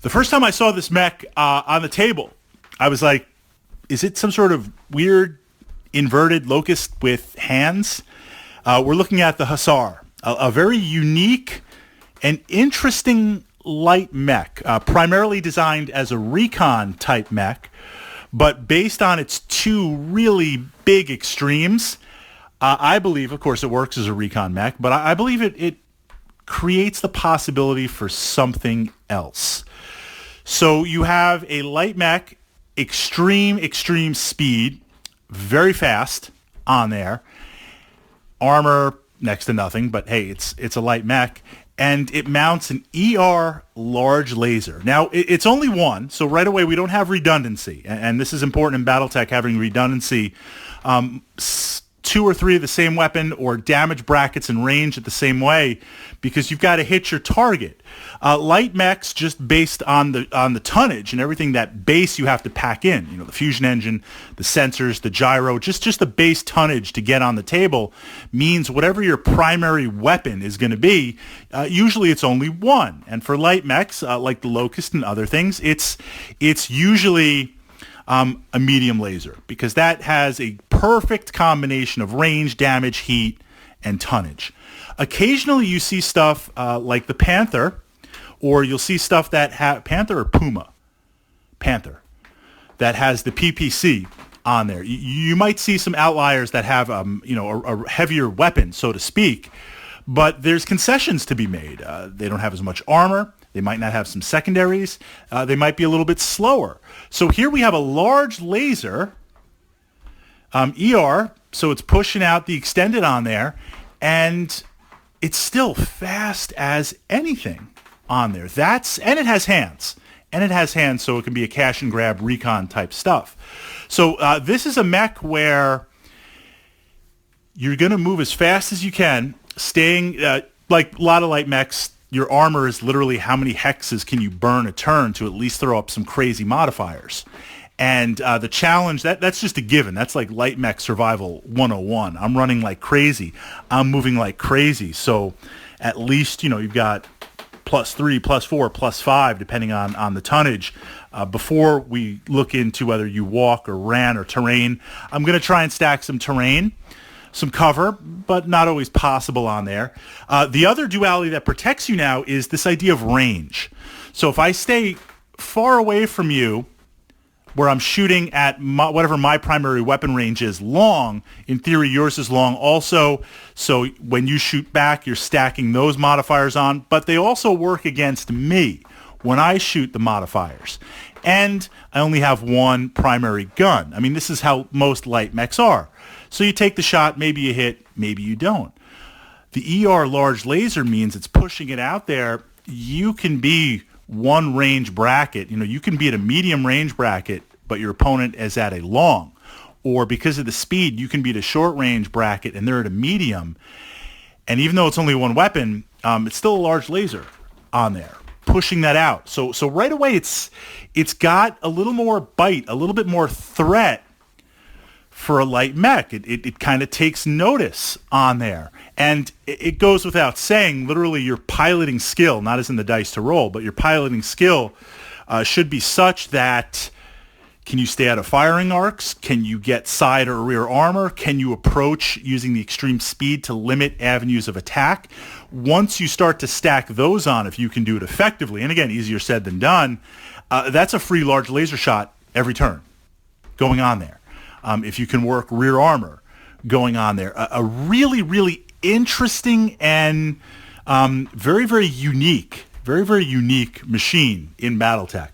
The first time I saw this mech on the table, I was like, is it some sort of weird inverted locust with hands? We're looking at the Hussar, a very unique and interesting light mech, primarily designed as a recon type mech, but based on its two really big extremes. I believe, of course, it works as a recon mech, but I believe it creates the possibility for something else. So you have a light mech, extreme speed, very fast on there. Armor, next to nothing, but hey, it's a light mech. And it mounts an ER large laser. Now, it's only one, so right away we don't have redundancy. And this is important in Battletech, having redundancy. Two or three of the same weapon or damage brackets and range at the same way, because you've got to hit your target. Light mechs, just based on the tonnage and everything, that base you have to pack in, the fusion engine, the sensors, the gyro, just the base tonnage to get on the table means whatever your primary weapon is going to be, usually it's only one. And for light mechs, like the Locust and other things, it's usually a medium laser, because that has a perfect combination of range, damage, heat, and tonnage. Occasionally you see stuff like the Panther, or you'll see stuff that Panther or Puma? Panther, that has the PPC on there. You might see some outliers that have a heavier weapon, so to speak, but there's concessions to be made. They don't have as much armor. They might not have some secondaries. They might be a little bit slower. So here we have a large laser, ER, so it's pushing out the extended on there, and it's still fast as anything on there. And it has hands. So it can be a cash and grab recon type stuff. So this is a mech where you're going to move as fast as you can, staying, like a lot of light mechs, your armor is literally how many hexes can you burn a turn to at least throw up some crazy modifiers. And the challenge, that's just a given. That's like light mech survival 101. I'm running like crazy. I'm moving like crazy. So at least, you've got +3, +4, +5, depending on the tonnage. Before we look into whether you walk or ran or terrain, I'm going to try and stack some terrain, some cover, but not always possible on there. The other duality that protects you now is this idea of range. So if I stay far away from you, where I'm shooting at whatever my primary weapon range is long, in theory yours is long also, so when you shoot back, you're stacking those modifiers on, but they also work against me when I shoot the modifiers. And I only have one primary gun. I mean, this is how most light mechs are. So you take the shot, maybe you hit, maybe you don't. The ER large laser means it's pushing it out there. You can be one range bracket. You can be at a medium range bracket, but your opponent is at a long. Or because of the speed, you can be at a short range bracket and they're at a medium. And even though it's only one weapon, it's still a large laser on there, pushing that out. So right away, it's got a little more bite, a little bit more threat for a light mech. It kind of takes notice on there. And it goes without saying, literally your piloting skill, not as in the dice to roll, but your piloting skill should be such that, can you stay out of firing arcs? Can you get side or rear armor? Can you approach using the extreme speed to limit avenues of attack? Once you start to stack those on, if you can do it effectively, and again, easier said than done, that's a free large laser shot every turn going on there. If you can work rear armor going on there. A really, really interesting and very, very unique machine in Battletech.